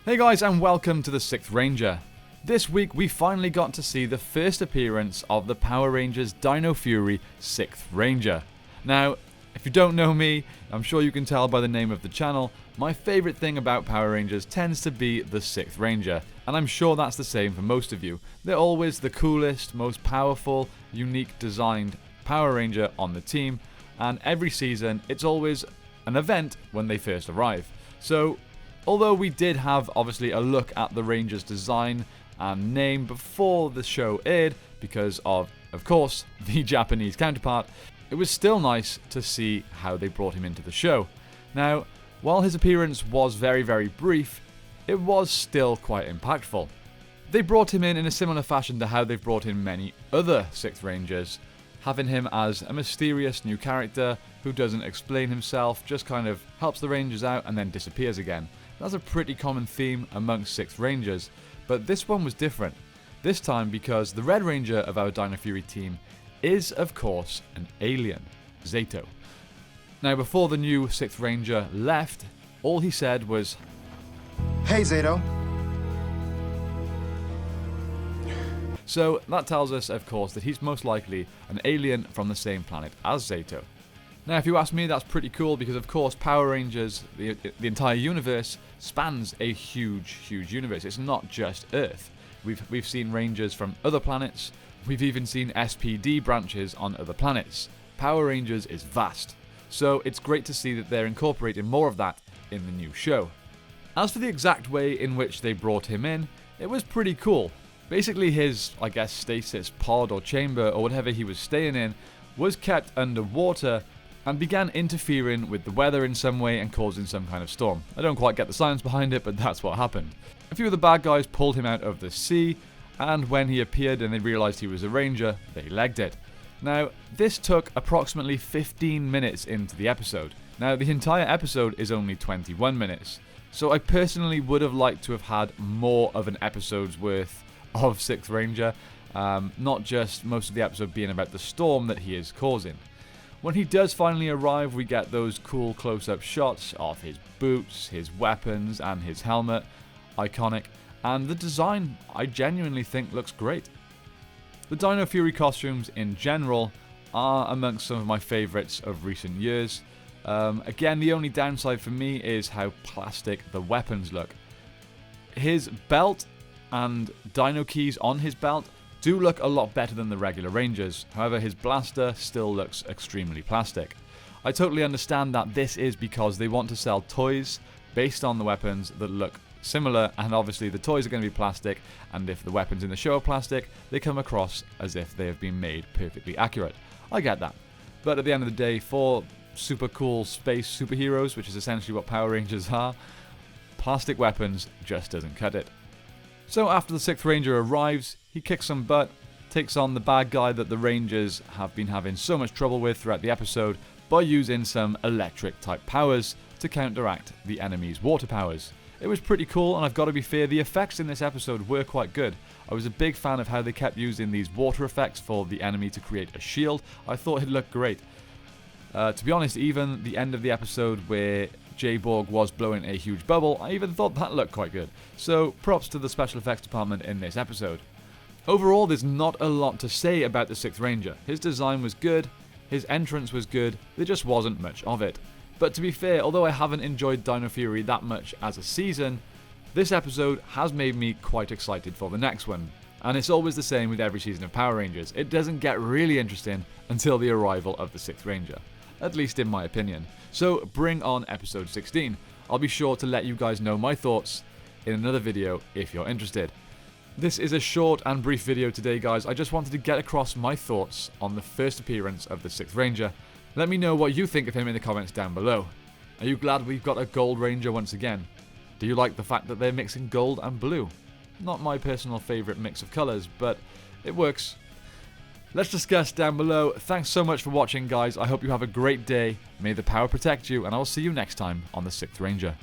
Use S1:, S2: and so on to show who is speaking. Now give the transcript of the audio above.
S1: Hey guys, and welcome to the 6th Ranger. This week we finally got to see the first appearance of the Power Rangers Dino Fury 6th Ranger. Now, if you don't know me, I'm sure you can tell by the name of the channel, my favourite thing about Power Rangers tends to be the 6th Ranger, and I'm sure that's the same for most of you. They're always the coolest, most powerful, unique designed Power Ranger on the team, and every season it's always an event when they first arrive. So, although we did have obviously a look at the Rangers design and name before the show aired because of course, the Japanese counterpart, it was still nice to see how they brought him into the show. Now, while his appearance was very, very brief, it was still quite impactful. They brought him in a similar fashion to how they've brought in many other 6th Rangers, having him as a mysterious new character who doesn't explain himself, just kind of helps the Rangers out and then disappears again. That's a pretty common theme amongst 6th Rangers, but this one was different. This time because the Red Ranger of our Dino Fury team is, of course, an alien, Zato. Now, before the new 6th Ranger left, all he said was,
S2: "Hey, Zato."
S1: So that tells us, of course, that he's most likely an alien from the same planet as Zato. Now, if you ask me, that's pretty cool because, of course, Power Rangers, the entire universe, spans a huge, huge universe. It's not just Earth. We've seen Rangers from other planets. We've even seen SPD branches on other planets. Power Rangers is vast. So it's great to see that they're incorporating more of that in the new show. As for the exact way in which they brought him in, it was pretty cool. Basically his, stasis pod or chamber or whatever he was staying in was kept underwater and began interfering with the weather in some way and causing some kind of storm. I don't quite get the science behind it, but that's what happened. A few of the bad guys pulled him out of the sea, and when he appeared and they realized he was a ranger, they legged it. Now, this took approximately 15 minutes into the episode. Now, the entire episode is only 21 minutes, so I personally would have liked to have had more of an episode's worth of 6th Ranger, not just most of the episode being about the storm that he is causing. When he does finally arrive, we get those cool close-up shots of his boots, his weapons, and his helmet. Iconic. And the design, I genuinely think, looks great. The Dino Fury costumes in general are amongst some of my favourites of recent years. Again, the only downside for me is how plastic the weapons look. His belt and dino keys on his belt do look a lot better than the regular Rangers. However, his blaster still looks extremely plastic. I totally understand that this is because they want to sell toys based on the weapons that look similar, and obviously the toys are going to be plastic, and if the weapons in the show are plastic, they come across as if they have been made perfectly accurate. I get that. But at the end of the day, for super cool space superheroes, which is essentially what Power Rangers are, plastic weapons just doesn't cut it. So after the 6th Ranger arrives, he kicks some butt, takes on the bad guy that the Rangers have been having so much trouble with throughout the episode by using some electric type powers to counteract the enemy's water powers. It was pretty cool, and I've got to be fair, the effects in this episode were quite good. I was a big fan of how they kept using these water effects for the enemy to create a shield. I thought it looked great. To be honest, even the end of the episode where J-Borg was blowing a huge bubble, I even thought that looked quite good. So props to the special effects department in this episode. Overall, there's not a lot to say about the 6th Ranger. His design was good, his entrance was good, there just wasn't much of it. But to be fair, although I haven't enjoyed Dino Fury that much as a season, this episode has made me quite excited for the next one. And it's always the same with every season of Power Rangers. It doesn't get really interesting until the arrival of the 6th Ranger. At least in my opinion. So bring on episode 16. I'll be sure to let you guys know my thoughts in another video if you're interested. This is a short and brief video today, guys. I just wanted to get across my thoughts on the first appearance of the 6th Ranger. Let me know what you think of him in the comments down below. Are you glad we've got a Gold Ranger once again? Do you like the fact that they're mixing gold and blue? Not my personal favourite mix of colours, but it works. Let's discuss down below. Thanks so much for watching, guys. I hope you have a great day. May the power protect you, and I'll see you next time on the 6th Ranger.